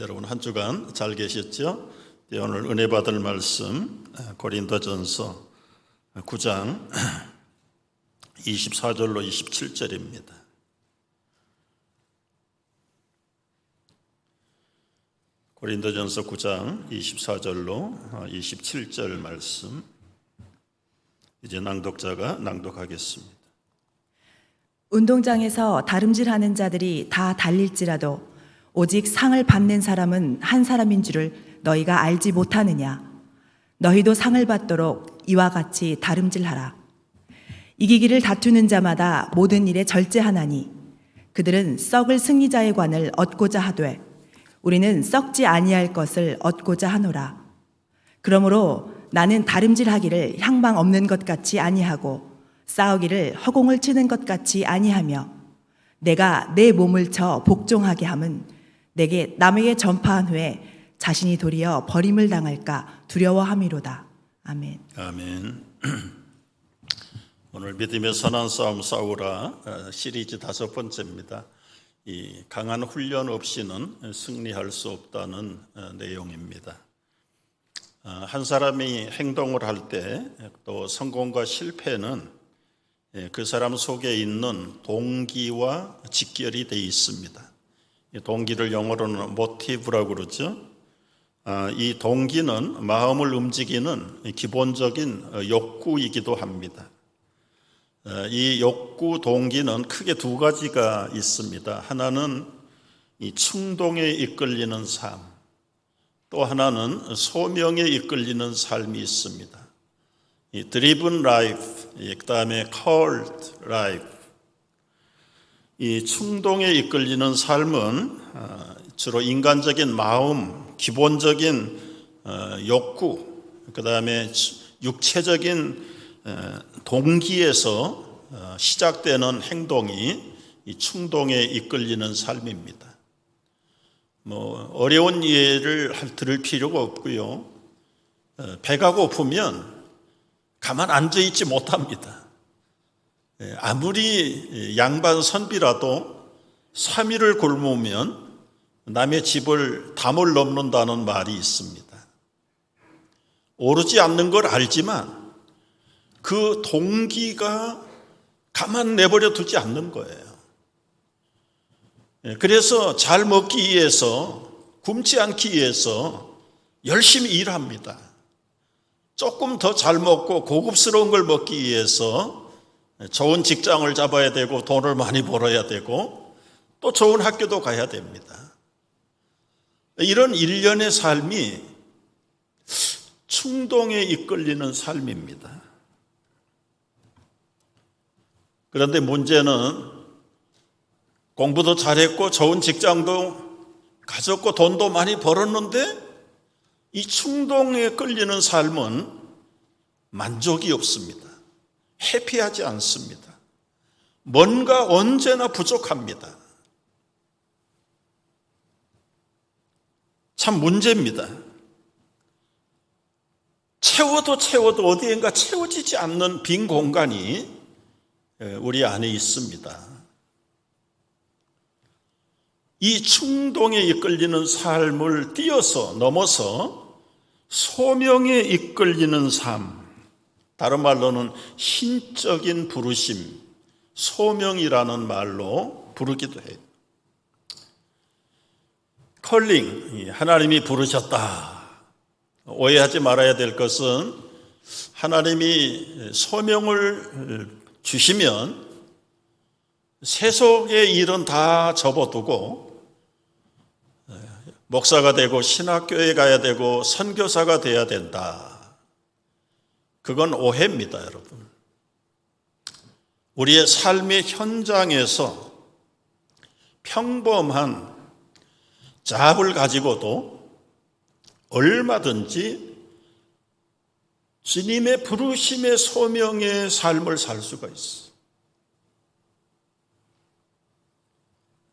여러분 한 주간 잘 계셨죠? 오늘 은혜 받을 말씀 고린도전서 9장 24절로 27절입니다. 고린도전서 9장 24절로 27절 말씀 이제 낭독자가 낭독하겠습니다. 운동장에서 다름질하는 자들이 다 달릴지라도 오직 상을 받는 사람은 한 사람인 줄을 너희가 알지 못하느냐? 너희도 상을 받도록 이와 같이 다름질하라. 이기기를 다투는 자마다 모든 일에 절제하나니 그들은 썩을 승리자의 관을 얻고자 하되 우리는 썩지 아니할 것을 얻고자 하노라. 그러므로 나는 다름질하기를 향방 없는 것 같이 아니하고 싸우기를 허공을 치는 것 같이 아니하며 내가 내 몸을 쳐 복종하게 함은 내게 남에게 전파한 후에 자신이 도리어 버림을 당할까 두려워함이로다. 아멘. 아멘. 오늘 믿음의 선한 싸움 싸우라 시리즈 5번째입니다. 이 강한 훈련 없이는 승리할 수 없다는 내용입니다. 한 사람이 행동을 할 때 또 성공과 실패는 그 사람 속에 있는 동기와 직결이 되어 있습니다. 동기를 영어로는 motive라고 그러죠. 이 동기는 마음을 움직이는 기본적인 욕구이기도 합니다. 이 욕구 동기는 크게 두 가지가 있습니다. 하나는 이 충동에 이끌리는 삶, 또 하나는 소명에 이끌리는 삶이 있습니다. 이 driven life, 그 다음에 called life. 이 충동에 이끌리는 삶은 주로 인간적인 마음, 기본적인 욕구, 그 다음에 육체적인 동기에서 시작되는 행동이 이 충동에 이끌리는 삶입니다. 어려운 예를 들을 필요가 없고요. 배가 고프면 가만 앉아 있지 못합니다. 아무리 양반 선비라도 3일을 굶으면 남의 집을 담을 넘는다는 말이 있습니다. 오르지 않는 걸 알지만 그 동기가 가만 내버려 두지 않는 거예요. 그래서 잘 먹기 위해서, 굶지 않기 위해서 열심히 일합니다. 조금 더 잘 먹고 고급스러운 걸 먹기 위해서 좋은 직장을 잡아야 되고 돈을 많이 벌어야 되고 또 좋은 학교도 가야 됩니다. 이런 일련의 삶이 충동에 이끌리는 삶입니다. 그런데 문제는 공부도 잘했고 좋은 직장도 가졌고 돈도 많이 벌었는데 이 충동에 끌리는 삶은 만족이 없습니다. 해피하지 않습니다. 뭔가 언제나 부족합니다. 참 문제입니다. 채워도 어디엔가 채워지지 않는 빈 공간이 우리 안에 있습니다. 이 충동에 이끌리는 삶을 넘어서 소명에 이끌리는 삶, 다른 말로는 신적인 부르심, 소명이라는 말로 부르기도 해요. 컬링, 하나님이 부르셨다. 오해하지 말아야 될 것은 하나님이 소명을 주시면 세속의 일은 다 접어두고 목사가 되고 신학교에 가야 되고 선교사가 돼야 된다. 그건 오해입니다, 여러분. 우리의 삶의 현장에서 평범한 잡을 가지고도 얼마든지 주님의 부르심의 소명의 삶을 살 수가 있어.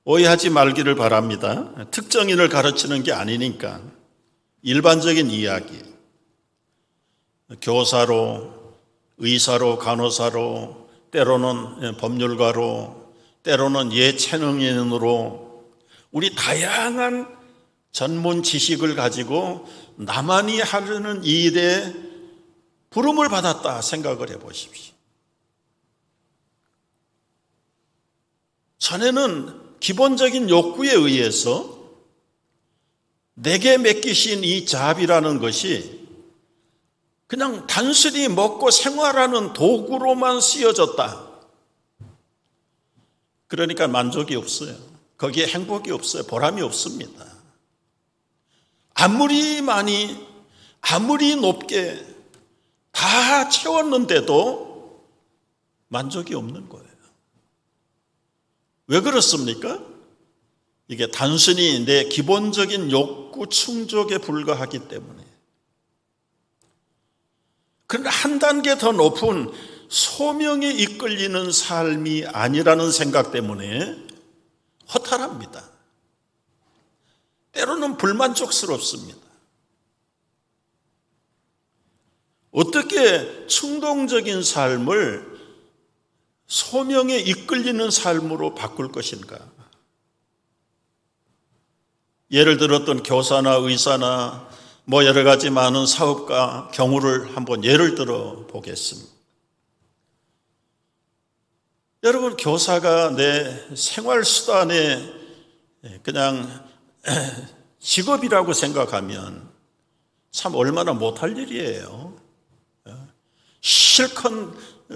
오해하지 말기를 바랍니다. 특정인을 가르치는 게 아니니까 일반적인 이야기, 교사로, 의사로, 간호사로, 때로는 법률가로, 때로는 예체능인으로 우리 다양한 전문 지식을 가지고 나만이 하려는 일에 부름을 받았다 생각을 해보십시오. 전에는 기본적인 욕구에 의해서 내게 맡기신 이 잡이라는 것이 그냥 단순히 먹고 생활하는 도구로만 쓰여졌다. 그러니까 만족이 없어요. 거기에 행복이 없어요. 보람이 없습니다. 아무리 많이, 아무리 높게 다 채웠는데도 만족이 없는 거예요. 왜 그렇습니까? 이게 단순히 내 기본적인 욕구 충족에 불과하기 때문에. 그러나 한 단계 더 높은 소명에 이끌리는 삶이 아니라는 생각 때문에 허탈합니다. 때로는 불만족스럽습니다. 어떻게 충동적인 삶을 소명에 이끌리는 삶으로 바꿀 것인가? 예를 들었던 교사나 의사나 여러 가지 많은 사업가 경우를 한번 예를 들어 보겠습니다. 여러분, 교사가 내 생활 수단에 그냥 직업이라고 생각하면 참 얼마나 못할 일이에요. 실컷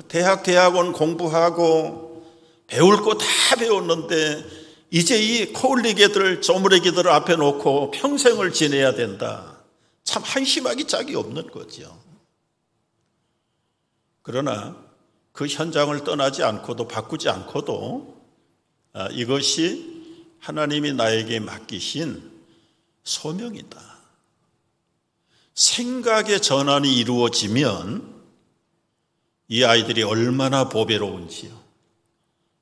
대학원 공부하고 배울 거 다 배웠는데 이제 이 코올리개들, 쪼무레기들을 앞에 놓고 평생을 지내야 된다. 참 한심하기 짝이 없는 거죠. 그러나 그 현장을 떠나지 않고도 바꾸지 않고도 이것이 하나님이 나에게 맡기신 소명이다. 생각의 전환이 이루어지면 이 아이들이 얼마나 보배로운지요.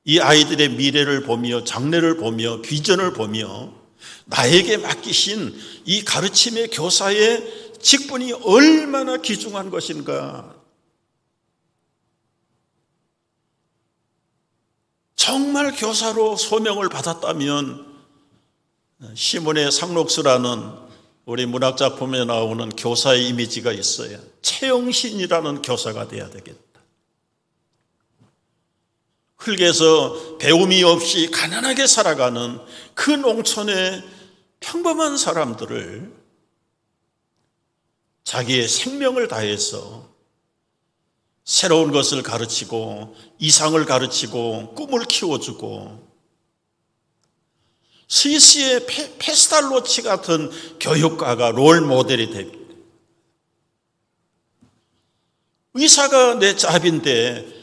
이 아이들의 미래를 보며 장래를 보며 비전을 보며 나에게 맡기신 이 가르침의 교사의 직분이 얼마나 귀중한 것인가. 정말 교사로 소명을 받았다면 시몬의 상록수라는 우리 문학작품에 나오는 교사의 이미지가 있어요. 최영신이라는 교사가 돼야 되겠다. 흙에서 배움이 없이 가난하게 살아가는 그 농촌의 평범한 사람들을 자기의 생명을 다해서 새로운 것을 가르치고 이상을 가르치고 꿈을 키워주고 스위스의 페스탈로치 같은 교육가가 롤 모델이 됩니다. 의사가 내 짭인데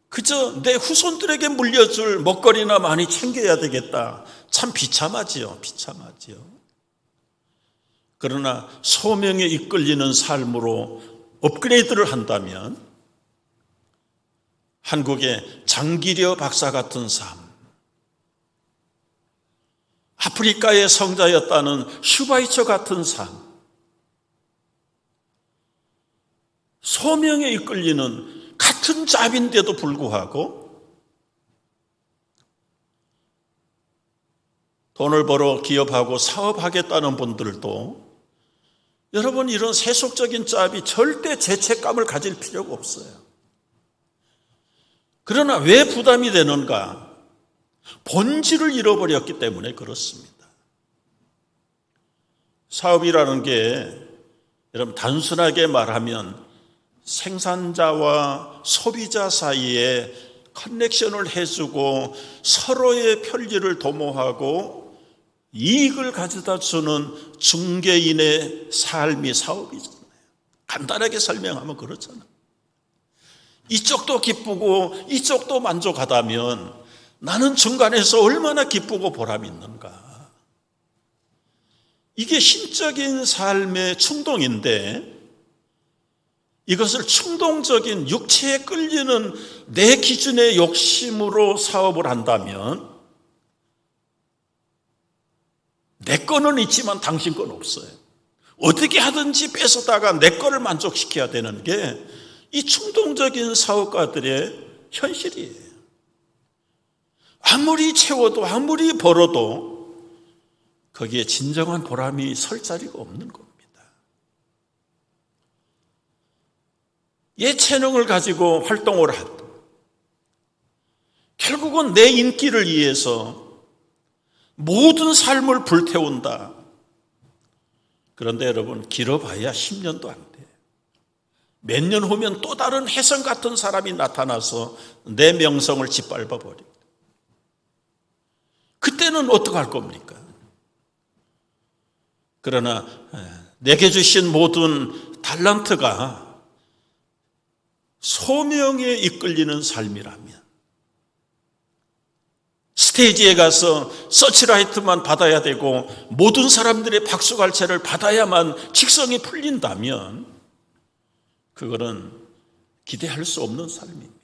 그저 내 후손들에게 물려줄 먹거리나 많이 챙겨야 되겠다. 참 비참하지요. 비참하지요. 그러나 소명에 이끌리는 삶으로 업그레이드를 한다면 한국의 장기려 박사 같은 삶, 아프리카의 성자였다는 슈바이처 같은 삶, 소명에 이끌리는 같은 잡인데도 불구하고 돈을 벌어 기업하고 사업하겠다는 분들도 여러분, 이런 세속적인 잡이 절대 죄책감을 가질 필요가 없어요. 그러나 왜 부담이 되는가? 본질을 잃어버렸기 때문에 그렇습니다. 사업이라는 게 여러분 단순하게 말하면 생산자와 소비자 사이에 커넥션을 해주고 서로의 편리를 도모하고 이익을 가져다 주는 중개인의 삶이 사업이잖아요. 간단하게 설명하면 그렇잖아요. 이쪽도 기쁘고 이쪽도 만족하다면 나는 중간에서 얼마나 기쁘고 보람이 있는가. 이게 신적인 삶의 충동인데 이것을 충동적인 육체에 끌리는 내 기준의 욕심으로 사업을 한다면 내 거는 있지만 당신 건 없어요. 어떻게 하든지 뺏어다가 내 거를 만족시켜야 되는 게 이 충동적인 사업가들의 현실이에요. 아무리 채워도 아무리 벌어도 거기에 진정한 보람이 설 자리가 없는 겁니다. 예체능을 가지고 활동을 하도 결국은 내 인기를 위해서 모든 삶을 불태운다. 그런데 여러분, 길어봐야 10년도 안 돼. 몇 년 후면 또 다른 혜성 같은 사람이 나타나서 내 명성을 짓밟아 버립니다. 그때는 어떡할 겁니까? 그러나 내게 주신 모든 달란트가 소명에 이끌리는 삶이라면, 스테이지에 가서 서치라이트만 받아야 되고 모든 사람들의 박수갈채를 받아야만 직성이 풀린다면 그거는 기대할 수 없는 삶입니다.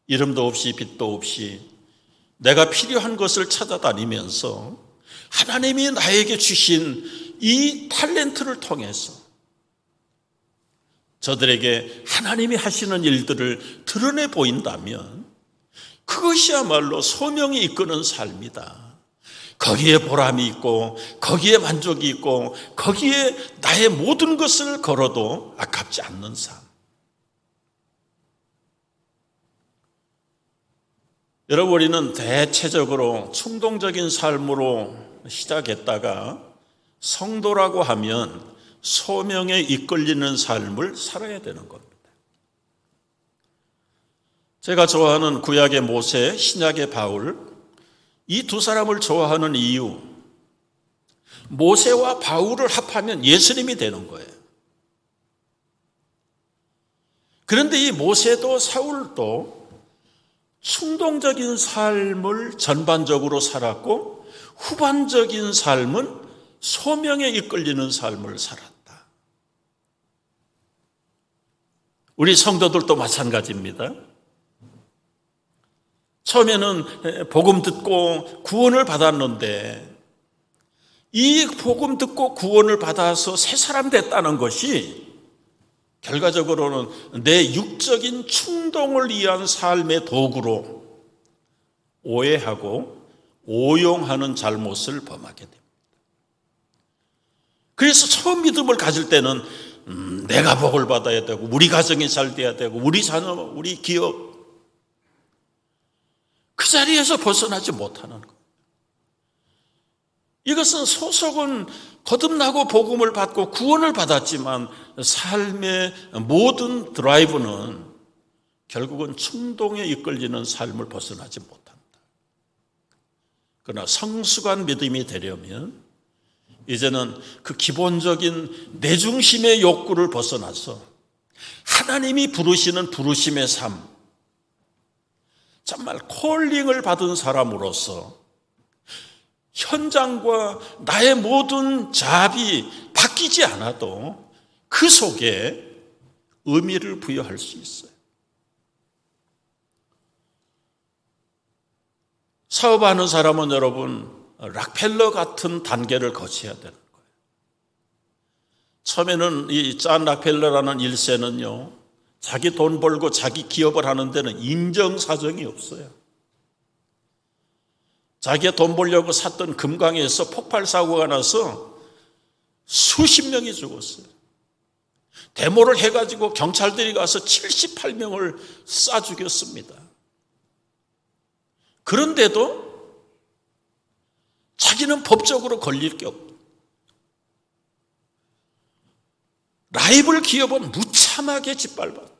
이름도 없이 빛도 없이 내가 필요한 것을 찾아다니면서 하나님이 나에게 주신 이 탤런트를 통해서 저들에게 하나님이 하시는 일들을 드러내 보인다면 그것이야말로 소명이 이끄는 삶이다. 거기에 보람이 있고 거기에 만족이 있고 거기에 나의 모든 것을 걸어도 아깝지 않는 삶. 여러분, 우리는 대체적으로 충동적인 삶으로 시작했다가 성도라고 하면 소명에 이끌리는 삶을 살아야 되는 겁니다. 제가 좋아하는 구약의 모세, 신약의 바울, 이 두 사람을 좋아하는 이유, 모세와 바울을 합하면 예수님이 되는 거예요. 그런데 이 모세도 사울도 충동적인 삶을 전반적으로 살았고 후반적인 삶은 소명에 이끌리는 삶을 살았다. 우리 성도들도 마찬가지입니다. 처음에는 복음 듣고 구원을 받았는데 이 복음 듣고 구원을 받아서 새 사람 됐다는 것이 결과적으로는 내 육적인 충동을 위한 삶의 도구로 오해하고 오용하는 잘못을 범하게 됩니다. 그래서 처음 믿음을 가질 때는 내가 복을 받아야 되고 우리 가정이 잘 돼야 되고 우리 자녀, 우리 기업, 그 자리에서 벗어나지 못하는 것. 이것은 소속은 거듭나고 복음을 받고 구원을 받았지만 삶의 모든 드라이브는 결국은 충동에 이끌리는 삶을 벗어나지 못한다. 그러나 성숙한 믿음이 되려면 이제는 그 기본적인 내 중심의 욕구를 벗어나서 하나님이 부르시는 부르심의 삶, 정말 콜링을 받은 사람으로서 현장과 나의 모든 잡이 바뀌지 않아도 그 속에 의미를 부여할 수 있어요. 사업하는 사람은 여러분 락펠러 같은 단계를 거쳐야 되는 거예요. 처음에는 이 잔 락펠러라는 1세는요, 자기 돈 벌고 자기 기업을 하는 데는 인정사정이 없어요. 자기가 돈 벌려고 샀던 금강에서 폭발 사고가 나서 수십 명이 죽었어요. 데모를 해가지고 경찰들이 가서 78명을 쏴 죽였습니다. 그런데도 자기는 법적으로 걸릴 게 없고 라이벌 기업은 무참하게 짓밟아.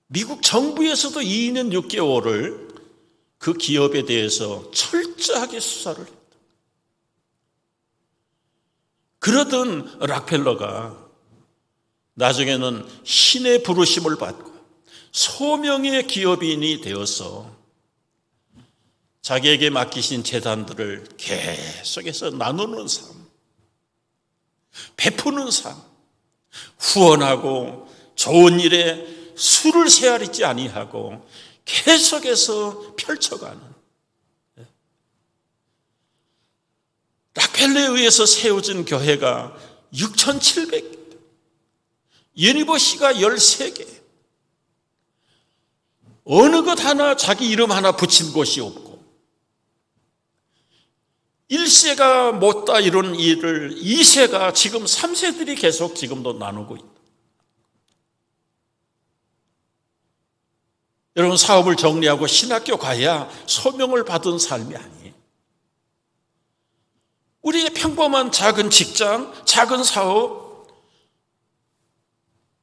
미국 정부에서도 2년 6개월을 그 기업에 대해서 철저하게 수사를 했다. 그러던 락펠러가 나중에는 신의 부르심을 받고 소명의 기업인이 되어서 자기에게 맡기신 재단들을 계속해서 나누는 삶, 베푸는 삶, 후원하고 좋은 일에 수를 세아리지 아니하고 계속해서 펼쳐가는, 락펠러에 의해서 세워진 교회가 6,700개, 유니버시티가 13개, 어느 것 하나 자기 이름 하나 붙인 곳이 없고 1세가 못다 이런 일을 2세가 지금 3세들이 계속 지금도 나누고 있다. 여러분, 사업을 정리하고 신학교 가야 소명을 받은 삶이 아니에요. 우리의 평범한 작은 직장, 작은 사업,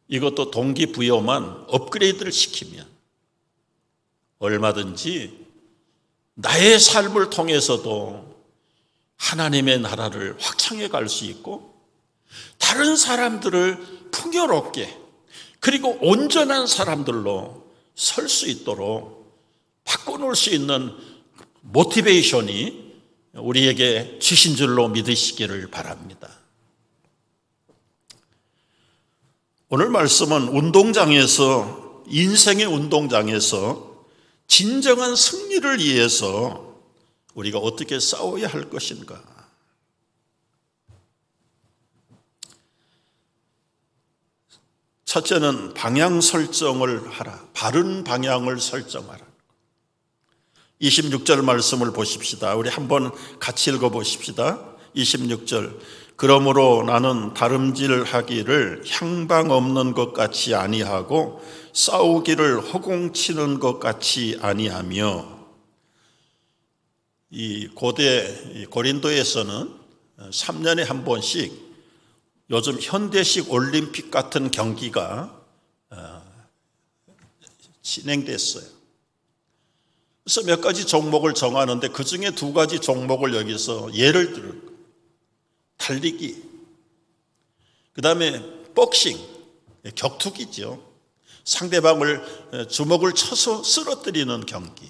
이것도 동기부여만 업그레이드를 시키면 얼마든지 나의 삶을 통해서도 하나님의 나라를 확장해 갈 수 있고 다른 사람들을 풍요롭게 그리고 온전한 사람들로 설 수 있도록 바꿔놓을 수 있는 모티베이션이 우리에게 주신 줄로 믿으시기를 바랍니다. 오늘 말씀은 운동장에서, 인생의 운동장에서 진정한 승리를 위해서 우리가 어떻게 싸워야 할 것인가. 첫째는 방향 설정을 하라. 바른 방향을 설정하라. 26절 말씀을 보십시다. 우리 한번 같이 읽어보십시다. 26절. 그러므로 나는 다름질하기를 향방 없는 것 같이 아니하고 싸우기를 허공치는 것 같이 아니하며. 이 고대 고린도에서는 3년에 한 번씩 요즘 현대식 올림픽 같은 경기가 진행됐어요. 그래서 몇 가지 종목을 정하는데 그 중에 2가지 종목을 여기서 예를 들어 달리기, 그 다음에 복싱, 격투기죠. 상대방을 주먹을 쳐서 쓰러뜨리는 경기.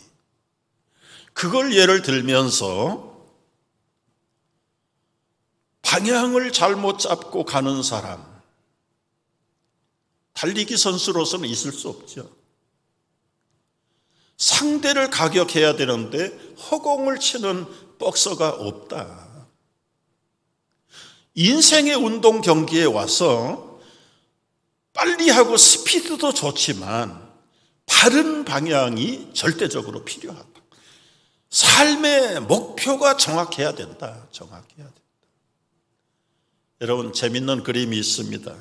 그걸 예를 들면서 방향을 잘못 잡고 가는 사람, 달리기 선수로서는 있을 수 없죠. 상대를 가격해야 되는데 허공을 치는 복서가 없다. 인생의 운동 경기에 와서 빨리 하고 스피드도 좋지만 바른 방향이 절대적으로 필요하다. 삶의 목표가 정확해야 된다. 정확해야 된다. 여러분, 재밌는 그림이 있습니다.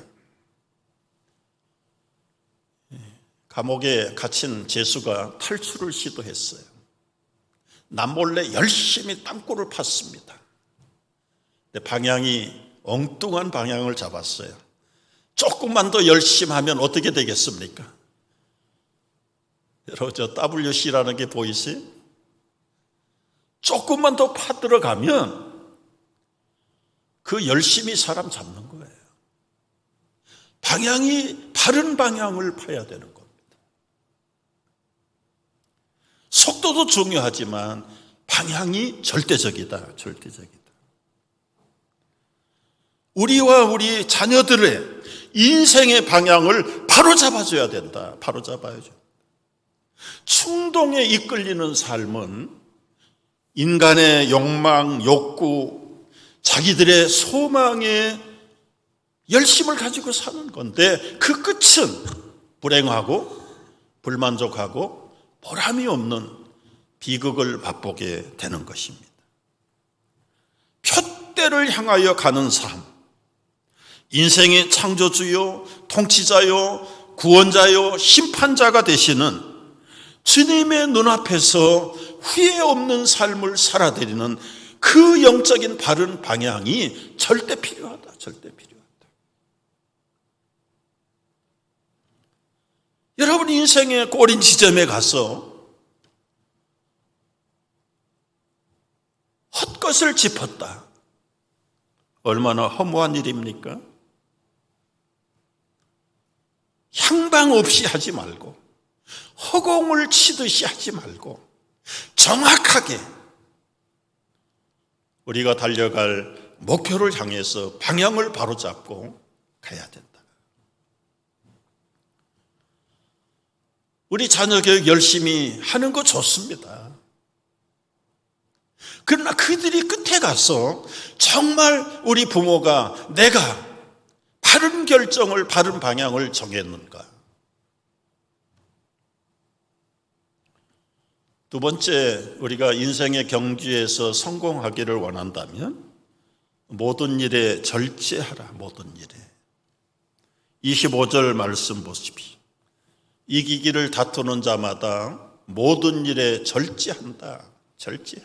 감옥에 갇힌 죄수가 탈출을 시도했어요. 남몰래 열심히 땅굴을 팠습니다. 근데 방향이 엉뚱한 방향을 잡았어요. 조금만 더 열심히 하면 어떻게 되겠습니까? 여러분, 저 WC라는 게 보이세요? 조금만 더 파들어가면 그 열심히 사람 잡는 거예요. 방향이 바른 방향을 파야 되는 겁니다. 속도도 중요하지만 방향이 절대적이다. 절대적이다. 우리와 우리 자녀들의 인생의 방향을 바로 잡아줘야 된다. 바로 잡아야죠. 충동에 이끌리는 삶은 인간의 욕망, 욕구, 자기들의 소망에 열심을 가지고 사는 건데 그 끝은 불행하고 불만족하고 보람이 없는 비극을 맛보게 되는 것입니다. 푯대를 향하여 가는 삶, 인생의 창조주요, 통치자요, 구원자요, 심판자가 되시는 주님의 눈앞에서 후회 없는 삶을 살아드리는 그 영적인 바른 방향이 절대 필요하다. 절대 필요하다. 여러분, 인생의 꼬린 지점에 가서 헛것을 짚었다. 얼마나 허무한 일입니까? 향방 없이 하지 말고 허공을 치듯이 하지 말고 정확하게 우리가 달려갈 목표를 향해서 방향을 바로잡고 가야 된다. 우리 자녀 교육 열심히 하는 거 좋습니다. 그러나 그들이 끝에 가서 정말 우리 부모가 내가 바른 결정을, 바른 방향을 정했는가? 두 번째, 우리가 인생의 경주에서 성공하기를 원한다면 모든 일에 절제하라. 모든 일에. 25절 말씀 보십시오. 이기기를 다투는 자마다 모든 일에 절제한다. 절제.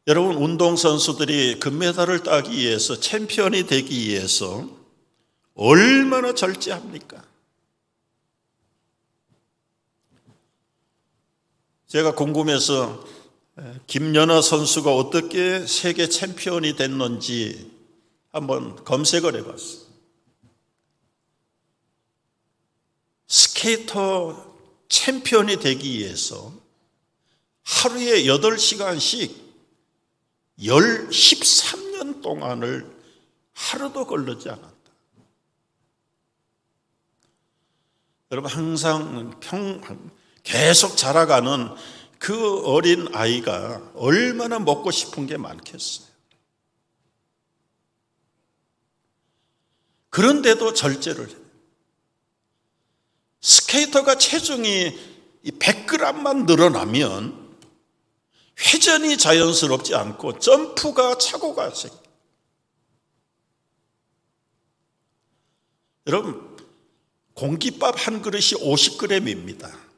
여러분, 운동선수들이 금메달을 따기 위해서, 챔피언이 되기 위해서 얼마나 절제합니까? 제가 궁금해서 김연아 선수가 어떻게 세계 챔피언이 됐는지 한번 검색을 해봤어요. 스케이터 챔피언이 되기 위해서 하루에 8시간씩 13년 동안을 하루도 걸르지 않았다. 여러분, 항상 계속 자라가는 그 어린 아이가 얼마나 먹고 싶은 게 많겠어요. 그런데도 절제를 해요. 스케이터가 체중이 100g만 늘어나면 회전이 자연스럽지 않고 점프가 착오가 생겨요. 여러분, 공깃밥 한 그릇이 50g입니다.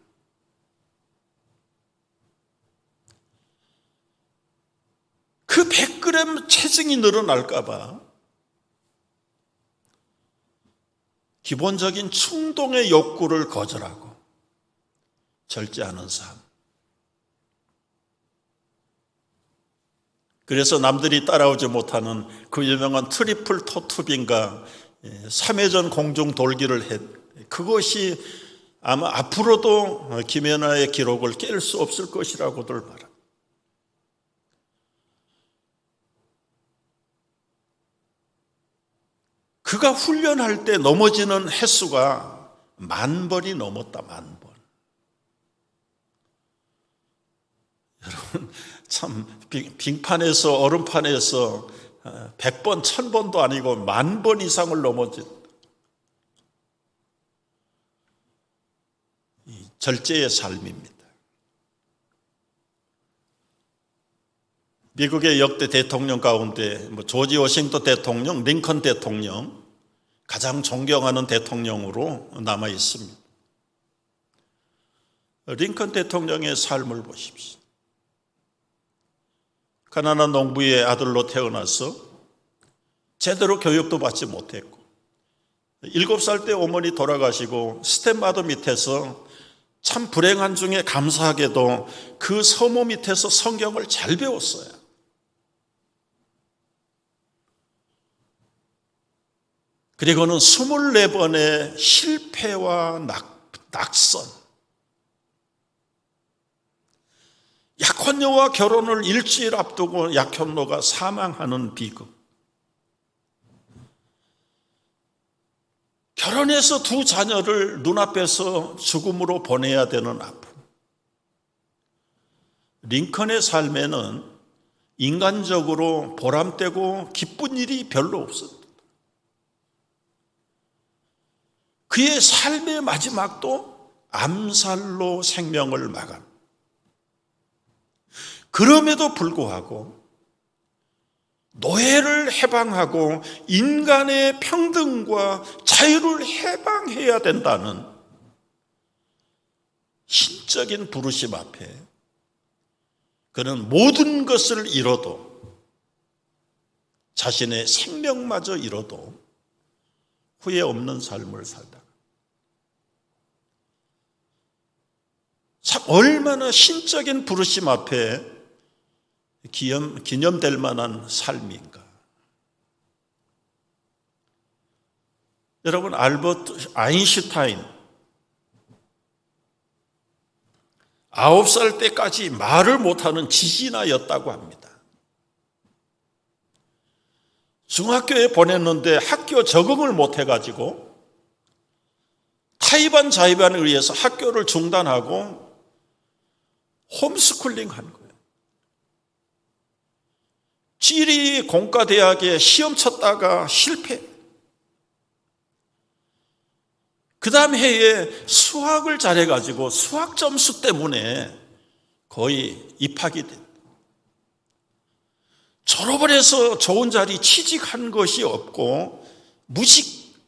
그 100g 체중이 늘어날까 봐 기본적인 충동의 욕구를 거절하고 절제하는 삶. 그래서 남들이 따라오지 못하는 그 유명한 트리플 토투빈가 3회전 공중 돌기를 했. 그것이 아마 앞으로도 김연아의 기록을 깰 수 없을 것이라고들 말합니다. 그가 훈련할 때 넘어지는 횟수가 10,000번이 넘었다. 10,000번. 여러분, 참 빙판에서 얼음판에서 100번, 1000번도 아니고 10,000번 이상을 넘어진 이 절제의 삶입니다. 미국의 역대 대통령 가운데 조지 워싱턴 대통령, 링컨 대통령, 가장 존경하는 대통령으로 남아 있습니다. 링컨 대통령의 삶을 보십시오. 가난한 농부의 아들로 태어나서 제대로 교육도 받지 못했고 7살 때 어머니 돌아가시고 스텝마더 밑에서 참 불행한 중에 감사하게도 그 서모 밑에서 성경을 잘 배웠어요. 그리고는 24번의 실패와 낙선, 약혼녀와 결혼을 일주일 앞두고 약혼녀가 사망하는 비극, 결혼해서 2 자녀를 눈앞에서 죽음으로 보내야 되는 아픔. 링컨의 삶에는 인간적으로 보람되고 기쁜 일이 별로 없었다. 그의 삶의 마지막도 암살로 생명을 마감. 그럼에도 불구하고 노예를 해방하고 인간의 평등과 자유를 해방해야 된다는 신적인 부르심 앞에 그는 모든 것을 잃어도, 자신의 생명마저 잃어도 후회 없는 삶을 살다. 참 얼마나 신적인 부르심 앞에 기념될 만한 삶인가. 여러분, 알버트 아인슈타인 9살 때까지 말을 못하는 지진아였다고 합니다. 중학교에 보냈는데 학교 적응을 못해가지고 타이반 자의반에 의해서 학교를 중단하고 홈스쿨링 한 거예요. 지리 공과대학에 시험 쳤다가 실패. 그 다음 해에 수학을 잘해가지고 수학 점수 때문에 거의 입학이 됐다. 졸업을 해서 좋은 자리 취직한 것이 없고 무직,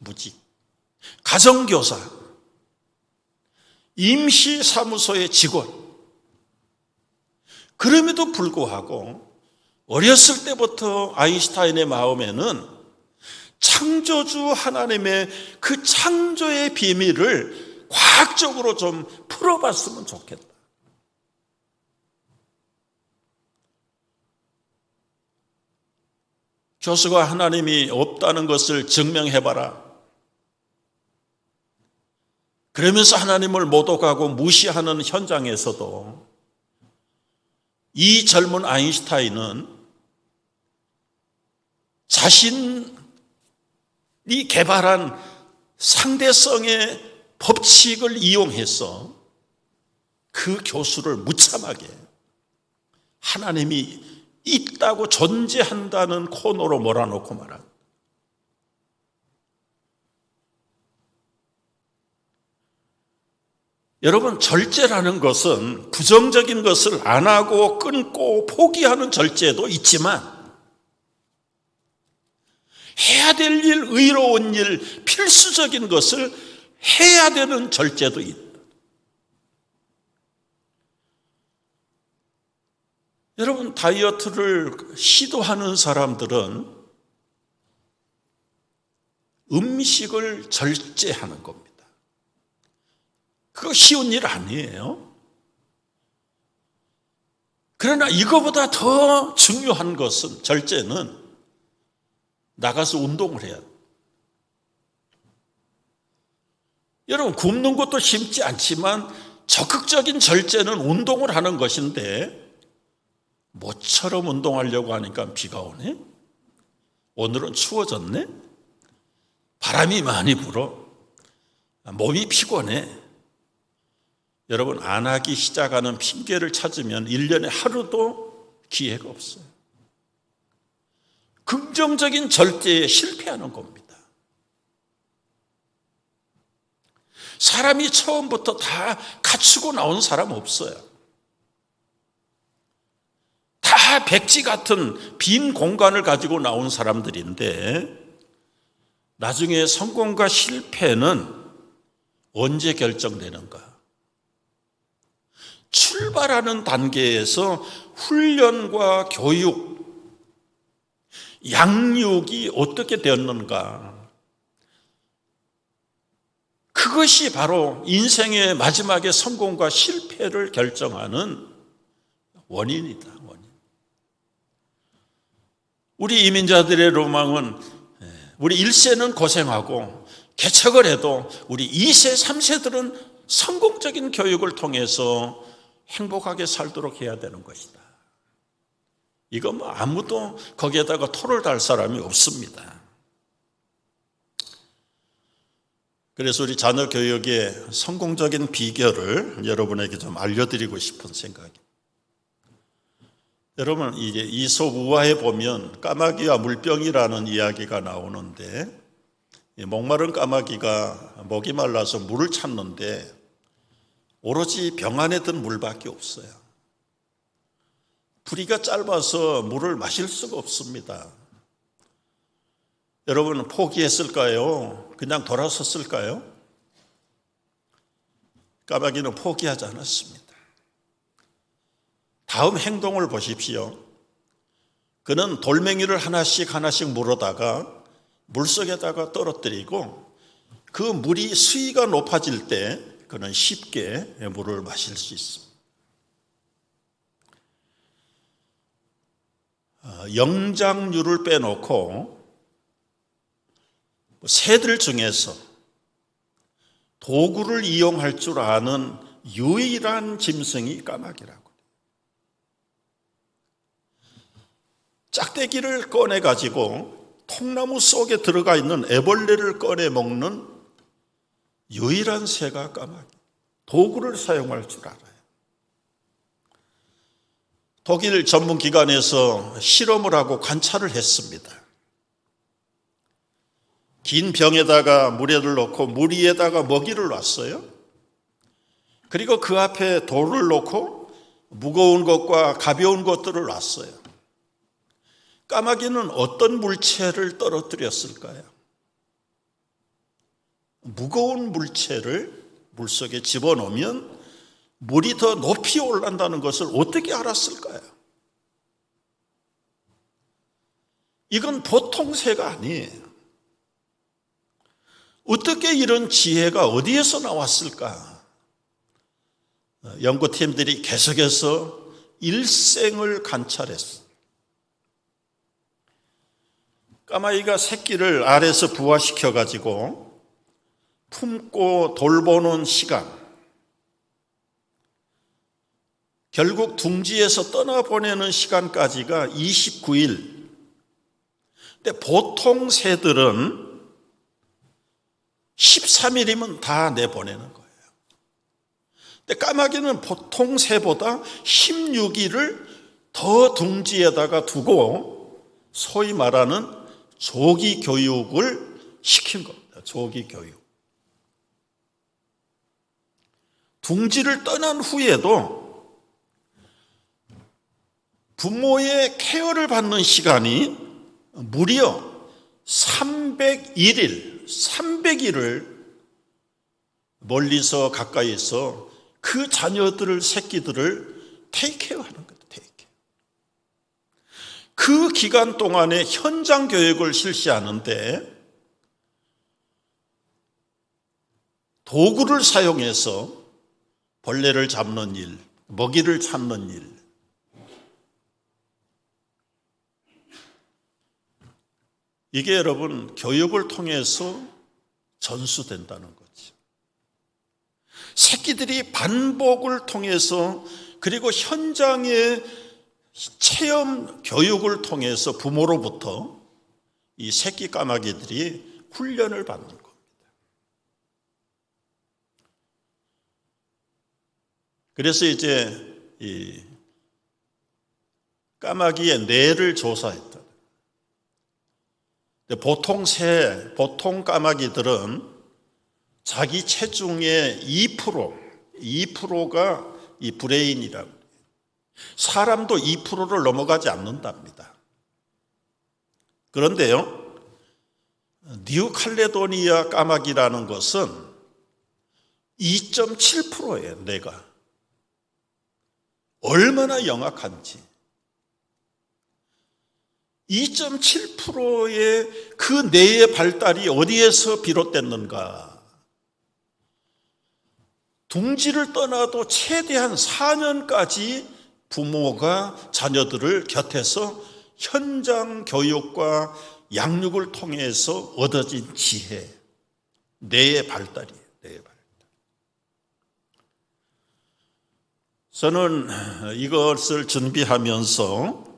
가정교사, 임시사무소의 직원. 그럼에도 불구하고 어렸을 때부터 아인슈타인의 마음에는 창조주 하나님의 그 창조의 비밀을 과학적으로 좀 풀어봤으면 좋겠다. 교수가 하나님이 없다는 것을 증명해봐라. 그러면서 하나님을 모독하고 무시하는 현장에서도 이 젊은 아인슈타인은 자신이 개발한 상대성의 법칙을 이용해서 그 교수를 무참하게 하나님이 있다고 존재한다는 코너로 몰아놓고 말합니다. 여러분, 절제라는 것은 부정적인 것을 안 하고 끊고 포기하는 절제도 있지만 해야 될 일, 의로운 일, 필수적인 것을 해야 되는 절제도 있다. 여러분, 다이어트를 시도하는 사람들은 음식을 절제하는 겁니다. 그거 쉬운 일 아니에요. 그러나 이거보다 더 중요한 것은, 절제는 나가서 운동을 해야 돼요. 여러분, 굶는 것도 쉽지 않지만 적극적인 절제는 운동을 하는 것인데 모처럼 운동하려고 하니까 비가 오네? 오늘은 추워졌네? 바람이 많이 불어. 몸이 피곤해. 여러분, 안 하기 시작하는 핑계를 찾으면 1년에 하루도 기회가 없어요. 긍정적인 절제에 실패하는 겁니다. 사람이 처음부터 다 갖추고 나온 사람 없어요. 다 백지 같은 빈 공간을 가지고 나온 사람들인데 나중에 성공과 실패는 언제 결정되는가? 출발하는 단계에서 훈련과 교육, 양육이 어떻게 되었는가? 그것이 바로 인생의 마지막에 성공과 실패를 결정하는 원인이다. 원인. 우리 이민자들의 로망은 우리 1세는 고생하고 개척을 해도 우리 2세, 3세들은 성공적인 교육을 통해서 행복하게 살도록 해야 되는 것이다. 이거 뭐 아무도 거기에다가 토를 달 사람이 없습니다. 그래서 우리 자녀 교육의 성공적인 비결을 여러분에게 좀 알려드리고 싶은 생각입니다. 여러분, 이게 이솝 우화에 보면 까마귀와 물병이라는 이야기가 나오는데, 목마른 까마귀가 목이 말라서 물을 찾는데 오로지 병 안에 든 물밖에 없어요. 부리가 짧아서 물을 마실 수가 없습니다. 여러분은 포기했을까요? 그냥 돌아섰을까요? 까마귀는 포기하지 않았습니다. 다음 행동을 보십시오. 그는 돌멩이를 하나씩 물어다가 물속에다가 떨어뜨리고 그 물이 수위가 높아질 때 그는 쉽게 물을 마실 수 있습니다. 영장류를 빼놓고 새들 중에서 도구를 이용할 줄 아는 유일한 짐승이 까마귀라고. 짝대기를 꺼내가지고 통나무 속에 들어가 있는 애벌레를 꺼내 먹는 유일한 새가 까마귀. 도구를 사용할 줄 알아요. 독일 전문기관에서 실험을 하고 관찰을 했습니다. 긴 병에다가 물에를 넣고 물 위에다가 먹이를 놨어요. 그리고 그 앞에 돌을 놓고 무거운 것과 가벼운 것들을 놨어요. 까마귀는 어떤 물체를 떨어뜨렸을까요? 무거운 물체를 물속에 집어넣으면 물이 더 높이 올라간다는 것을 어떻게 알았을까요? 이건 보통 새가 아니에요. 어떻게 이런 지혜가 어디에서 나왔을까? 연구팀들이 계속해서 일생을 관찰했어요. 까마귀가 새끼를 알에서 부화시켜가지고 품고 돌보는 시간, 결국 둥지에서 떠나보내는 시간까지가 29일. 근데 보통 새들은 13일이면 다 내보내는 거예요. 근데 까마귀는 보통 새보다 16일을 더 둥지에다가 두고 소위 말하는 조기 교육을 시킨 겁니다. 조기 교육. 둥지를 떠난 후에도 부모의 케어를 받는 시간이 무려 300일을 멀리서 가까이서 그 자녀들을, 새끼들을 테이크케어하는 거예요. 테이크케어. 그 기간 동안에 현장 교육을 실시하는데 도구를 사용해서 벌레를 잡는 일, 먹이를 찾는 일, 이게 여러분 교육을 통해서 전수된다는 거죠. 새끼들이 반복을 통해서 그리고 현장의 체험 교육을 통해서 부모로부터 이 새끼 까마귀들이 훈련을 받는 겁니다. 그래서 이제 이 까마귀의 뇌를 조사했다. 보통 까마귀들은 자기 체중의 2%가 이 브레인이라고. 사람도 2%를 넘어가지 않는답니다. 그런데요, 뉴칼레도니아 까마귀라는 것은 2.7%예요, 뇌가. 얼마나 영악한지. 2.7%의 그 뇌의 발달이 어디에서 비롯됐는가? 둥지를 떠나도 최대한 4년까지 부모가 자녀들을 곁에서 현장 교육과 양육을 통해서 얻어진 지혜, 뇌의 발달이에요. 뇌의 발달. 저는 이것을 준비하면서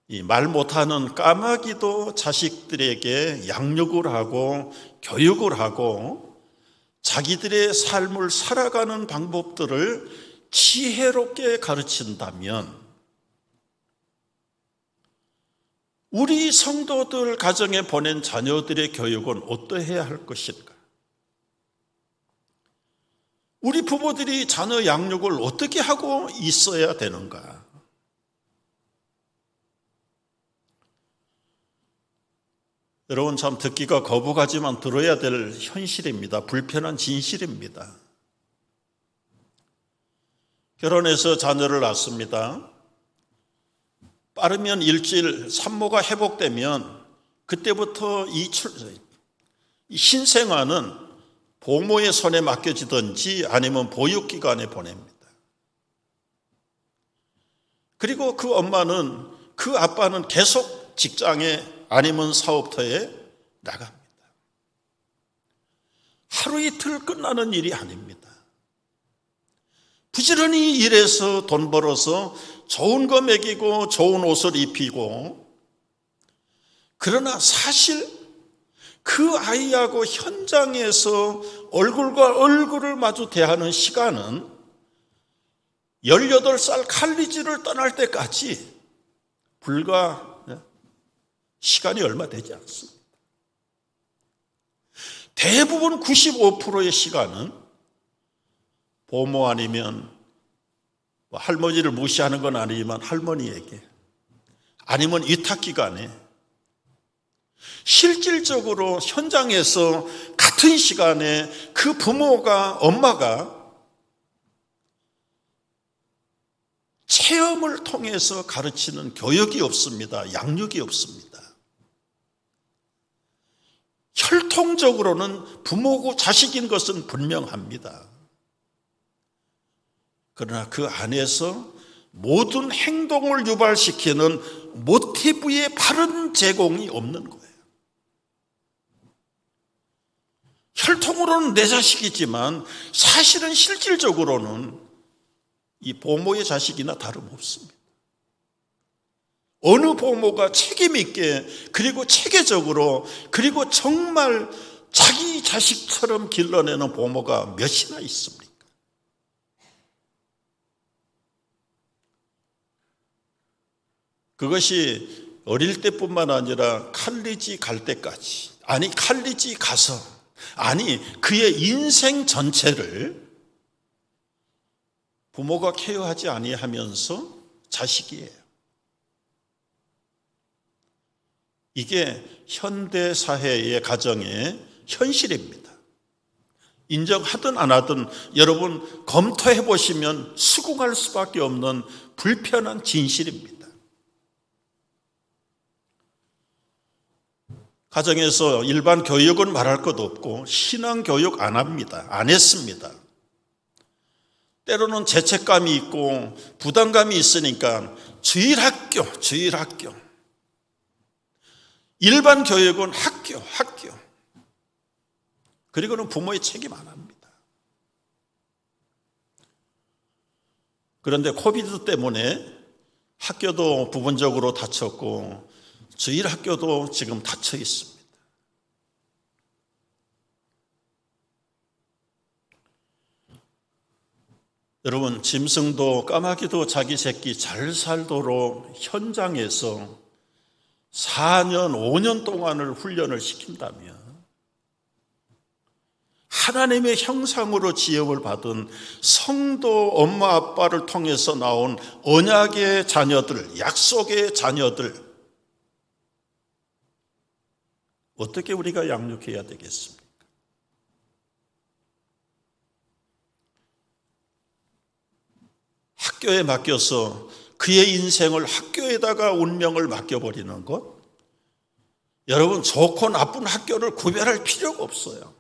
이 말 못하는 까마귀도 자식들에게 양육을 하고 교육을 하고 자기들의 삶을 살아가는 방법들을 지혜롭게 가르친다면 우리 성도들 가정에 보낸 자녀들의 교육은 어떠해야 할 것인가? 우리 부모들이 자녀 양육을 어떻게 하고 있어야 되는가? 여러분 참 듣기가 거북하지만 들어야 될 현실입니다. 불편한 진실입니다. 결혼해서 자녀를 낳습니다. 빠르면 일주일 산모가 회복되면 그때부터 이 신생아는 보모의 손에 맡겨지든지 아니면 보육기관에 보냅니다. 그리고 그 엄마는, 그 아빠는 계속 직장에 아니면 사업터에 나갑니다. 하루 이틀 끝나는 일이 아닙니다. 부지런히 일해서 돈 벌어서 좋은 거 먹이고 좋은 옷을 입히고, 그러나 사실 그 아이하고 현장에서 얼굴과 얼굴을 마주 대하는 시간은 18살 칼리지를 떠날 때까지 불과 시간이 얼마 되지 않습니다. 대부분 95%의 시간은 보모 아니면 할머니를 무시하는 건 아니지만 할머니에게 아니면 위탁기관에 실질적으로 현장에서 같은 시간에 그 부모가 엄마가 체험을 통해서 가르치는 교육이 없습니다. 양육이 없습니다. 혈통적으로는 부모고 자식인 것은 분명합니다. 그러나 그 안에서 모든 행동을 유발시키는 모티브의 바른 제공이 없는 거예요. 혈통으로는 내 자식이지만 사실은 실질적으로는 이 보모의 자식이나 다름없습니다. 어느 보모가 책임 있게 그리고 체계적으로 그리고 정말 자기 자식처럼 길러내는 보모가 몇이나 있습니까? 그것이 어릴 때뿐만 아니라 칼리지 갈 때까지, 아니 칼리지 가서, 아니 그의 인생 전체를 부모가 케어하지 아니하면서 자식이에요. 이게 현대 사회의 가정의 현실입니다. 인정하든 안 하든 여러분 검토해 보시면 수긍할 수밖에 없는 불편한 진실입니다. 가정에서 일반 교육은 말할 것도 없고 신앙 교육 안 합니다. 안 했습니다. 때로는 죄책감이 있고 부담감이 있으니까 주일학교. 일반 교육은 학교. 그리고는 부모의 책임 안 합니다. 그런데 코비드 때문에 학교도 부분적으로 닫혔고 주일학교도 지금 닫혀 있습니다. 여러분, 짐승도 까마귀도 자기 새끼 잘 살도록 현장에서 4년, 5년 동안을 훈련을 시킨다면 하나님의 형상으로 지음을 받은 성도 엄마 아빠를 통해서 나온 언약의 자녀들, 약속의 자녀들 어떻게 우리가 양육해야 되겠습니까? 학교에 맡겨서 그의 인생을 학교에다가 운명을 맡겨버리는 것? 여러분, 좋고 나쁜 학교를 구별할 필요가 없어요.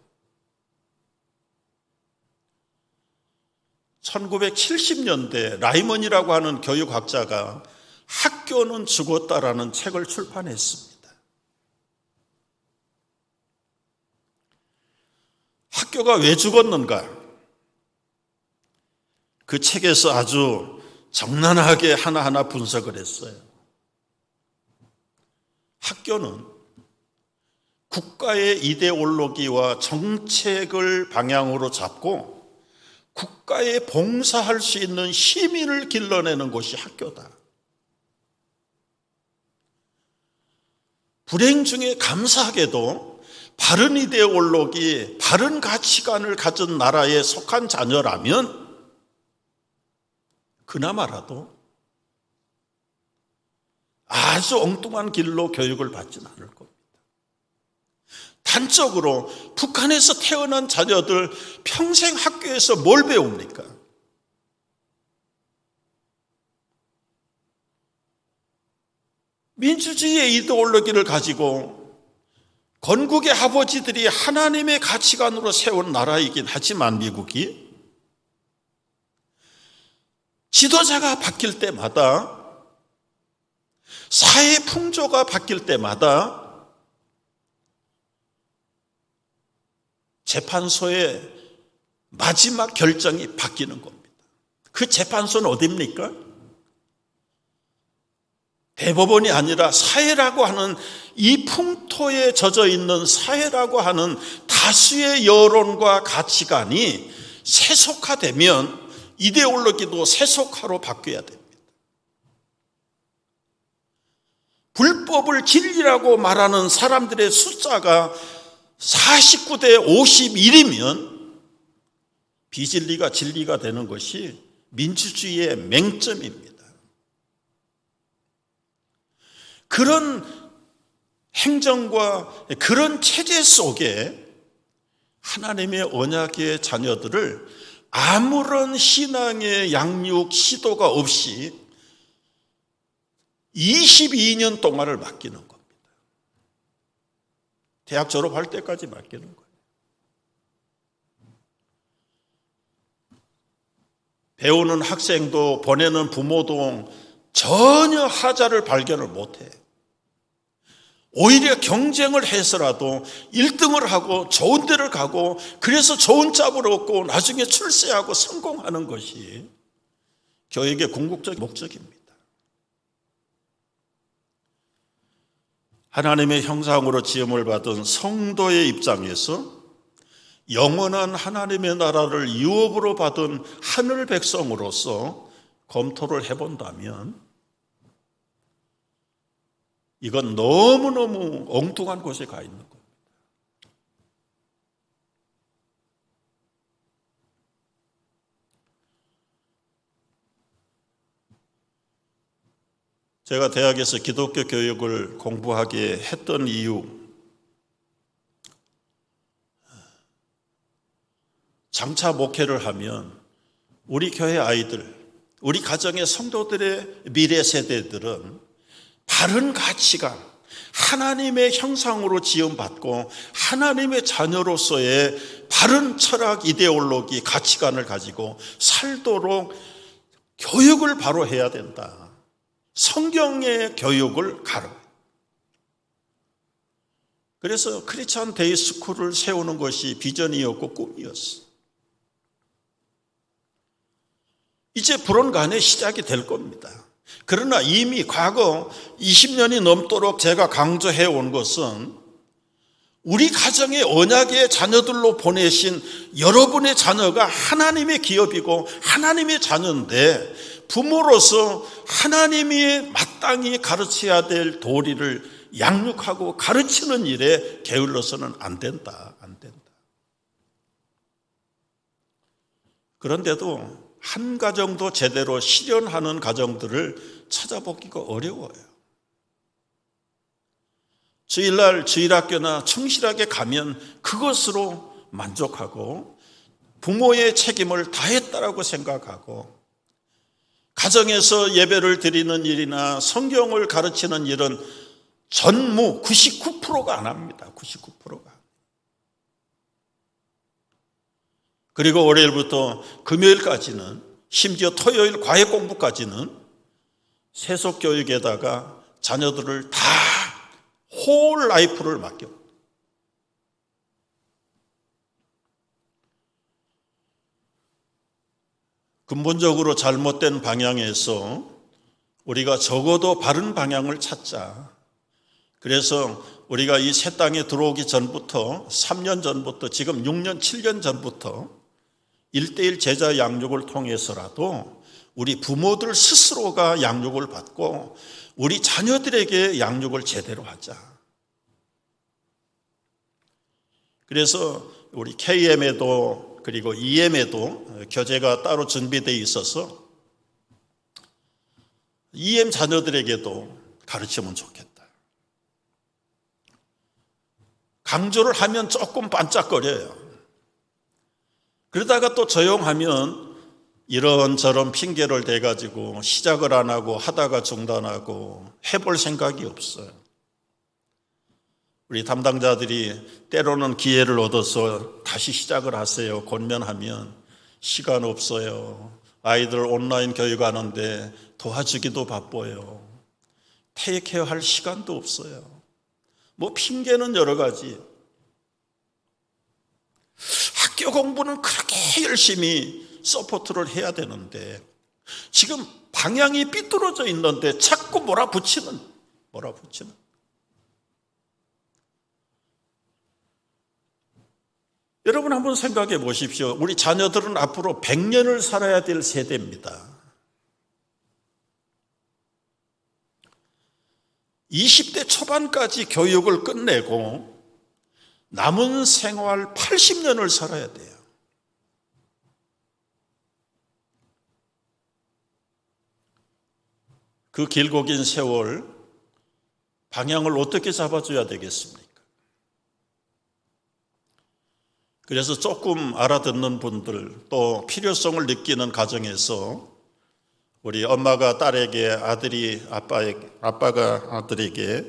1970년대 라이먼이라고 하는 교육학자가 학교는 죽었다라는 책을 출판했습니다. 학교가 왜 죽었는가? 그 책에서 아주 적나라하게 하나하나 분석을 했어요. 학교는 국가의 이데올로기와 정책을 방향으로 잡고 국가에 봉사할 수 있는 시민을 길러내는 곳이 학교다. 불행 중에 감사하게도 바른 이데올로기, 바른 가치관을 가진 나라에 속한 자녀라면 그나마라도 아주 엉뚱한 길로 교육을 받지는 않을 겁니다. 단적으로 북한에서 태어난 자녀들 평생 학교에서 뭘 배웁니까? 민주주의의 이데올로기를 가지고 건국의 아버지들이 하나님의 가치관으로 세운 나라이긴 하지만 미국이 지도자가 바뀔 때마다 사회 풍조가 바뀔 때마다 재판소의 마지막 결정이 바뀌는 겁니다. 그 재판소는 어디입니까? 대법원이 아니라 사회라고 하는 이 풍토에 젖어 있는 사회라고 하는 다수의 여론과 가치관이 세속화되면 이데올로기도 세속화로 바뀌어야 됩니다. 불법을 진리라고 말하는 사람들의 숫자가 49대 51이면 비진리가 진리가 되는 것이 민주주의의 맹점입니다. 그런 행정과 그런 체제 속에 하나님의 언약의 자녀들을 아무런 신앙의 양육 시도가 없이 22년 동안을 맡기는 겁니다. 대학 졸업할 때까지 맡기는 거예요. 배우는 학생도 보내는 부모도 전혀 하자를 발견을 못해. 오히려 경쟁을 해서라도 1등을 하고 좋은 데를 가고 그래서 좋은 짭을 얻고 나중에 출세하고 성공하는 것이 교육의 궁극적 목적입니다. 하나님의 형상으로 지음을 받은 성도의 입장에서 영원한 하나님의 나라를 유업으로 받은 하늘 백성으로서 검토를 해본다면 이건 너무너무 엉뚱한 곳에 가 있는 겁니다. 제가 대학에서 기독교 교육을 공부하게 했던 이유, 장차 목회를 하면 우리 교회 아이들, 우리 가정의 성도들의 미래 세대들은 바른 가치관, 하나님의 형상으로 지음받고 하나님의 자녀로서의 바른 철학, 이데올로기, 가치관을 가지고 살도록 교육을 바로 해야 된다. 성경의 교육을 가르. 그래서 크리스천 데이 스쿨을 세우는 것이 비전이었고 꿈이었어. 이제 불언간의 시작이 될 겁니다. 그러나 이미 과거 20년이 넘도록 제가 강조해 온 것은 우리 가정의 언약의 자녀들로 보내신 여러분의 자녀가 하나님의 기업이고 하나님의 자녀인데 부모로서 하나님이 마땅히 가르쳐야 될 도리를 양육하고 가르치는 일에 게을러서는 안 된다. 그런데도 한 가정도 제대로 실현하는 가정들을 찾아보기가 어려워요. 주일날 주일학교나 충실하게 가면 그것으로 만족하고 부모의 책임을 다했다라고 생각하고 가정에서 예배를 드리는 일이나 성경을 가르치는 일은 전무 99%가 안 합니다. 99%가. 그리고 월요일부터 금요일까지는 심지어 토요일 과외 공부까지는 세속 교육에다가 자녀들을 다 홀 라이프를 맡겨. 근본적으로 잘못된 방향에서 우리가 적어도 바른 방향을 찾자. 그래서 우리가 이 새 땅에 들어오기 전부터 3년 전부터 지금 6년 7년 전부터 1:1 제자 양육을 통해서라도 우리 부모들 스스로가 양육을 받고 우리 자녀들에게 양육을 제대로 하자. 그래서 우리 KM에도 그리고 EM에도 교재가 따로 준비되어 있어서 EM 자녀들에게도 가르치면 좋겠다. 강조를 하면 조금 반짝거려요. 그러다가 또 조용하면 이런저런 핑계를 대가지고 시작을 안 하고 하다가 중단하고 해볼 생각이 없어요. 우리 담당자들이 때로는 기회를 얻어서 다시 시작을 하세요. 권면하면 시간 없어요. 아이들 온라인 교육하는데 도와주기도 바빠요. 테이크케어 할 시간도 없어요. 뭐 핑계는 여러 가지. 학교 공부는 그렇게 열심히 서포트를 해야 되는데 지금 방향이 삐뚤어져 있는데 자꾸 몰아붙이는. 여러분 한번 생각해 보십시오. 우리 자녀들은 앞으로 100년을 살아야 될 세대입니다. 20대 초반까지 교육을 끝내고 남은 생활 80년을 살아야 돼요. 그 길고 긴 세월 방향을 어떻게 잡아줘야 되겠습니까? 그래서 조금 알아듣는 분들, 또 필요성을 느끼는 가정에서 우리 엄마가 딸에게, 아빠가 아들에게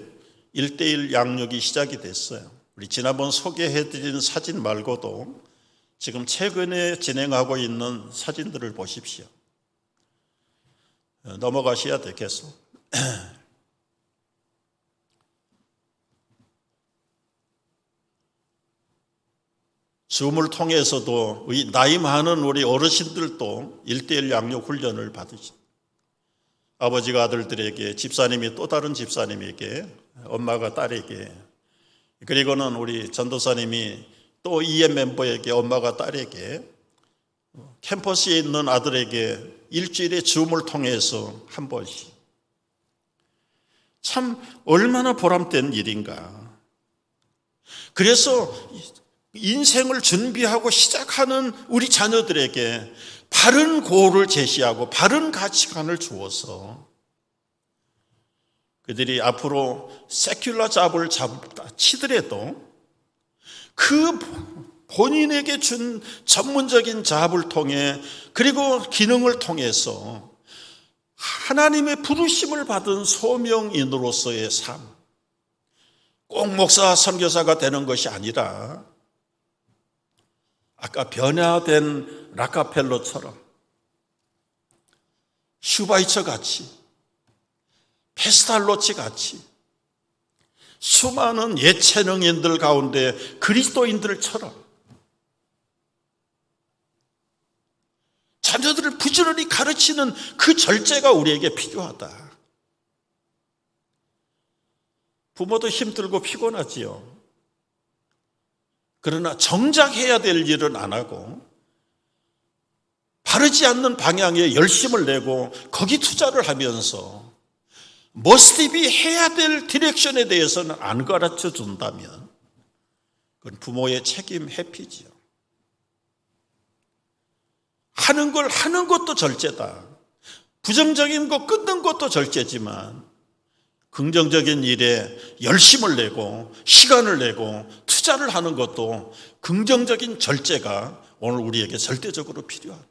1:1 양육이 시작이 됐어요. 우리 지난번 소개해드린 사진 말고도 지금 최근에 진행하고 있는 사진들을 보십시오. 넘어가셔야 되겠어. 줌을 통해서도 나이 많은 우리 어르신들도 1:1 양육 훈련을 받으십니다. 아버지가 아들들에게, 집사님이 또 다른 집사님에게, 엄마가 딸에게, 그리고는 우리 전도사님이 또 EM 멤버에게, 엄마가 딸에게, 캠퍼스에 있는 아들에게 일주일에 줌을 통해서 한 번씩. 참 얼마나 보람된 일인가. 그래서 인생을 준비하고 시작하는 우리 자녀들에게 바른 고를 제시하고 바른 가치관을 주어서 그들이 앞으로 세큘러 잡을 치더라도 그 본인에게 준 전문적인 잡을 통해, 그리고 기능을 통해서 하나님의 부르심을 받은 소명인으로서의 삶, 꼭 목사 선교사가 되는 것이 아니라 아까 변화된 락카펠로처럼, 슈바이처 같이, 페스탈로치 같이 수많은 예체능인들 가운데 그리스도인들처럼 자녀들을 부지런히 가르치는 그 절제가 우리에게 필요하다. 부모도 힘들고 피곤하지요. 그러나 정작 해야 될 일은 안 하고 바르지 않는 방향에 열심을 내고 거기 투자를 하면서 머스티비 해야 될 디렉션에 대해서는 안 가르쳐 준다면 그건 부모의 책임 회피지요. 하는 걸 하는 것도 절제다. 부정적인 거 끊는 것도 절제지만 긍정적인 일에 열심을 내고 시간을 내고 투자를 하는 것도 긍정적인 절제가 오늘 우리에게 절대적으로 필요하다.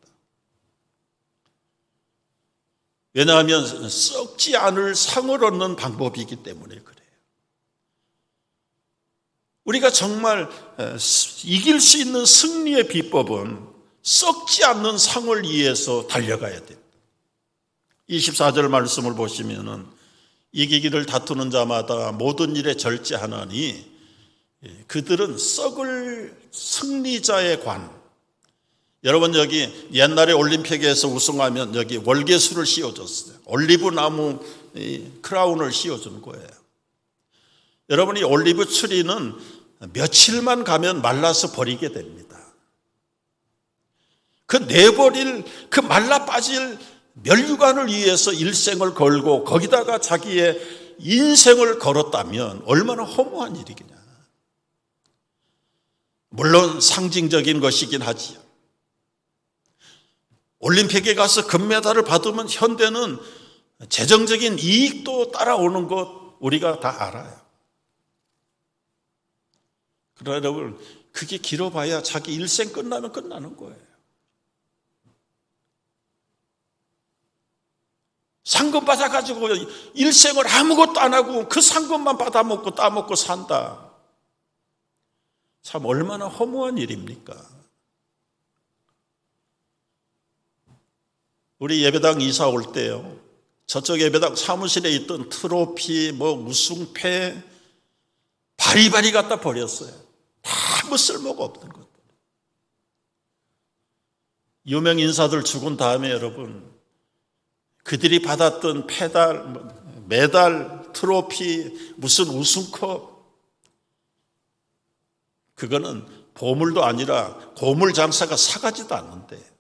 왜냐하면 썩지 않을 상을 얻는 방법이기 때문에 그래요. 우리가 정말 이길 수 있는 승리의 비법은 썩지 않는 상을 위해서 달려가야 됩니다. 24절 말씀을 보시면은 이기기를 다투는 자마다 모든 일에 절제하나니 그들은 썩을 승리자의 관. 여러분 여기 옛날에 올림픽에서 우승하면 여기 월계수를 씌워줬어요. 올리브 나무 크라운을 씌워준 거예요. 여러분이 올리브 추리는 며칠만 가면 말라서 버리게 됩니다. 그 내버릴, 그 말라 빠질 멸류관을 위해서 일생을 걸고 거기다가 자기의 인생을 걸었다면 얼마나 허무한 일이겠냐. 물론 상징적인 것이긴 하지요. 올림픽에 가서 금메달을 받으면 현대는 재정적인 이익도 따라오는 것 우리가 다 알아요. 그러나 여러분, 그게 길어봐야 자기 일생 끝나면 끝나는 거예요. 상금 받아가지고 일생을 아무것도 안 하고 그 상금만 받아먹고 따먹고 산다. 참 얼마나 허무한 일입니까? 우리 예배당 이사 올 때요, 저쪽 예배당 사무실에 있던 트로피, 우승패 바리바리 갖다 버렸어요. 다 아무 쓸모가 없는 것. 유명 인사들 죽은 다음에 여러분, 그들이 받았던 메달, 트로피, 무슨 우승컵, 그거는 보물도 아니라 고물 장사가 사가지도 않는데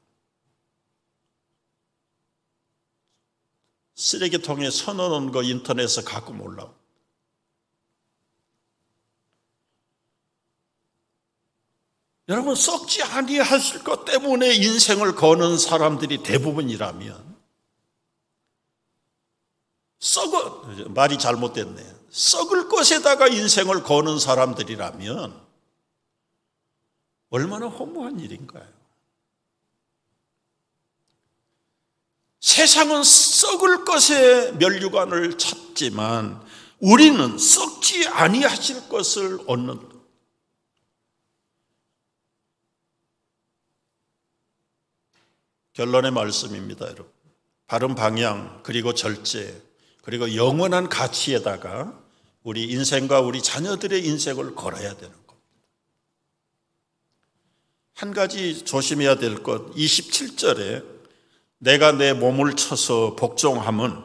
쓰레기통에 서넣은 거 인터넷에서 가끔 올라오고. 여러분, 썩지 아니하실 것 때문에 인생을 거는 사람들이 대부분이라면, 말이 잘못됐네요. 썩을 것에다가 인생을 거는 사람들이라면 얼마나 허무한 일인가요? 세상은 썩을 것에 면류관을 찾지만 우리는 썩지 아니하실 것을 얻는, 결론의 말씀입니다, 여러분. 바른 방향, 그리고 절제, 그리고 영원한 가치에다가 우리 인생과 우리 자녀들의 인생을 걸어야 되는 겁니다. 한 가지 조심해야 될 것, 27절에 내가 내 몸을 쳐서 복종함은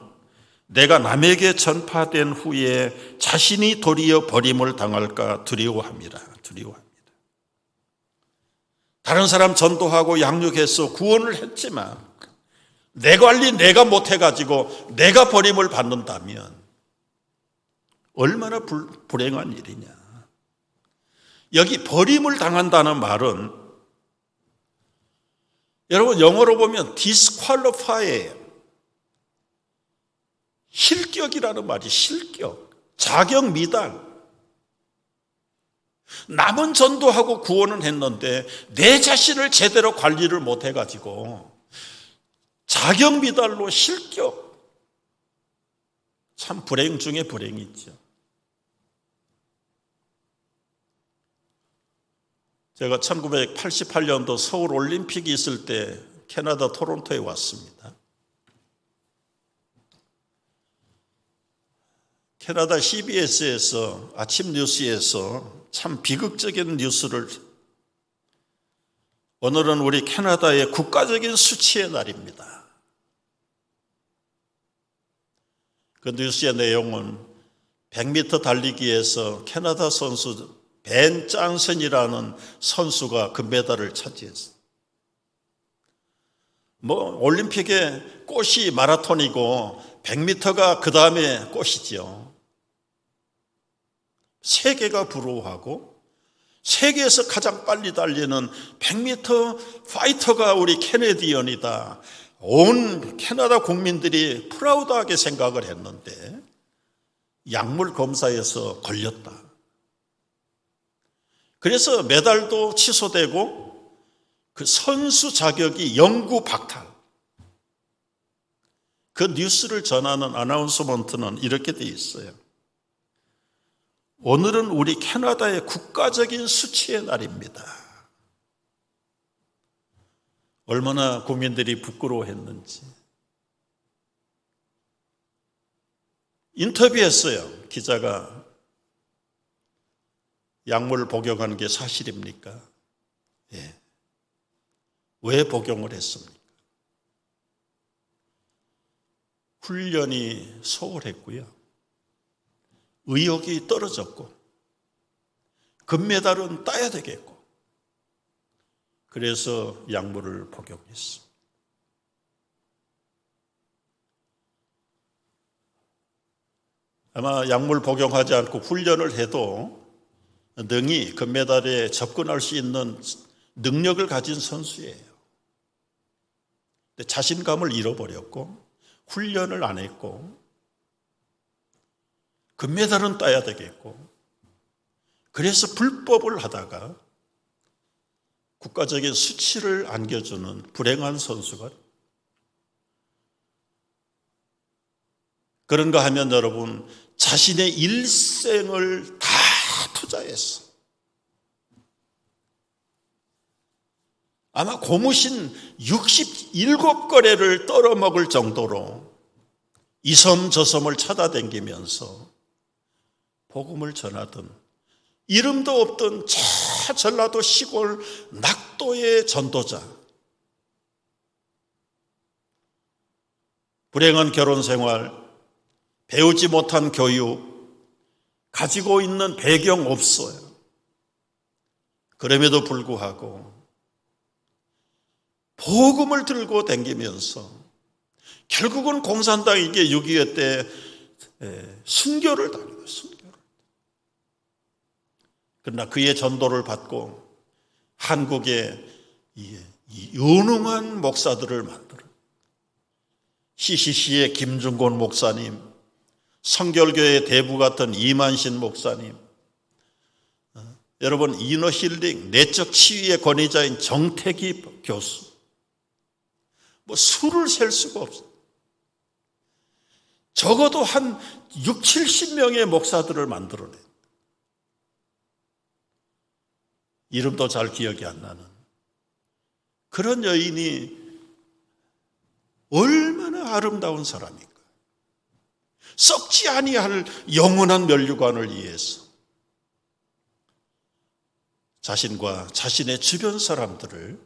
내가 남에게 전파된 후에 자신이 도리어 버림을 당할까 두려워합니다. 다른 사람 전도하고 양육해서 구원을 했지만 내 관리 내가 못해가지고 내가 버림을 받는다면 얼마나 불행한 일이냐. 여기 버림을 당한다는 말은 여러분 영어로 보면 disqualify, 실격이라는 말이 실격, 자격 미달. 남은 전도하고 구원은 했는데 내 자신을 제대로 관리를 못해가지고 자격 미달로 실격. 참 불행 중에 불행이죠. 제가 1988년도 서울 올림픽이 있을 때 캐나다 토론토에 왔습니다. 캐나다 CBS에서 아침 뉴스에서 참 비극적인 뉴스를, 오늘은 우리 캐나다의 국가적인 수치의 날입니다. 그 뉴스의 내용은 100m 달리기에서 캐나다 선수 벤 짠슨이라는 선수가 금메달을 차지했어요. 올림픽의 꽃이 마라톤이고 100m가 그 다음에 꽃이지요. 세계가 부러워하고 세계에서 가장 빨리 달리는 100m 파이터가 우리 캐네디언이다. 온 캐나다 국민들이 프라우드하게 생각을 했는데 약물 검사에서 걸렸다. 그래서 메달도 취소되고 그 선수 자격이 영구 박탈. 그 뉴스를 전하는 아나운서먼트는 이렇게 돼 있어요. 오늘은 우리 캐나다의 국가적인 수치의 날입니다. 얼마나 국민들이 부끄러워했는지. 인터뷰했어요. 기자가 약물을 복용하는 게 사실입니까? 예. 왜 복용을 했습니까? 훈련이 소홀했고요. 의욕이 떨어졌고 금메달은 따야 되겠고 그래서 약물을 복용했습니다. 아마 약물 복용하지 않고 훈련을 해도 능히 금메달에 접근할 수 있는 능력을 가진 선수예요. 근데 자신감을 잃어버렸고 훈련을 안 했고 금메달은 따야 되겠고 그래서 불법을 하다가 국가적인 수치를 안겨주는 불행한 선수가, 그런가 하면 여러분 자신의 일생을 다 투자했어. 아마 고무신 67거래를 떨어먹을 정도로 이 섬 저 섬을 찾아다니면서 복음을 전하던 이름도 없던 저 전라도 시골 낙도의 전도자, 불행한 결혼생활, 배우지 못한 교육, 가지고 있는 배경 없어요. 그럼에도 불구하고 복음을 들고 다니면서 결국은 공산당에게 6.25 때 순교를 당해요. 순교를. 그러나 그의 전도를 받고 한국의 이 유능한 목사들을 만들어. CCC의 김중곤 목사님, 성결교회 대부 같은 이만신 목사님, 여러분 이너힐링 내적 치유의 권위자인 정태기 교수, 뭐 수를 셀 수가 없어요. 적어도 한 6, 70명의 목사들을 만들어내. 이름도 잘 기억이 안 나는 그런 여인이 얼마나 아름다운 사람인가. 썩지 아니할 영원한 면류관을 위해서 자신과 자신의 주변 사람들을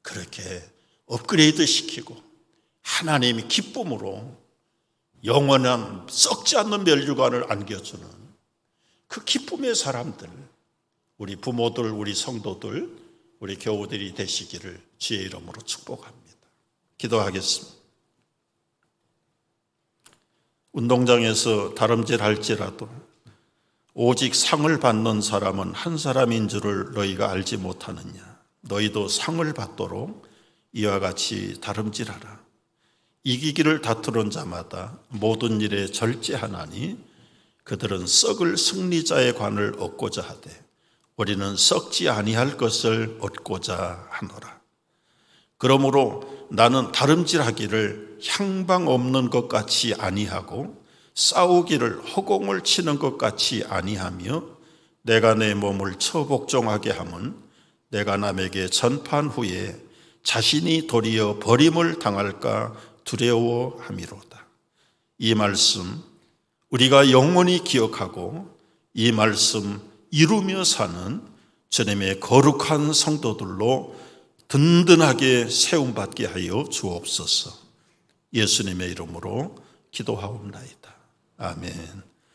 그렇게 업그레이드 시키고 하나님이 기쁨으로 영원한 썩지 않는 면류관을 안겨주는 그 기쁨의 사람들, 우리 부모들, 우리 성도들, 우리 교우들이 되시기를 주의 이름으로 축복합니다. 기도하겠습니다. 운동장에서 다름질할지라도 오직 상을 받는 사람은 한 사람인 줄을 너희가 알지 못하느냐. 너희도 상을 받도록 이와 같이 다름질하라. 이기기를 다투는 자마다 모든 일에 절제하나니 그들은 썩을 승리자의 관을 얻고자 하되 우리는 썩지 아니할 것을 얻고자 하노라. 그러므로 나는 다름질하기를 향방 없는 것 같이 아니하고 싸우기를 허공을 치는 것 같이 아니하며 내가 내 몸을 처복종하게 함은 내가 남에게 전파한 후에 자신이 도리어 버림을 당할까 두려워함이로다. 이 말씀 우리가 영원히 기억하고 이 말씀 이루며 사는 주님의 거룩한 성도들로 든든하게 세움받게 하여 주옵소서. 예수님의 이름으로 기도하옵나이다. 아멘.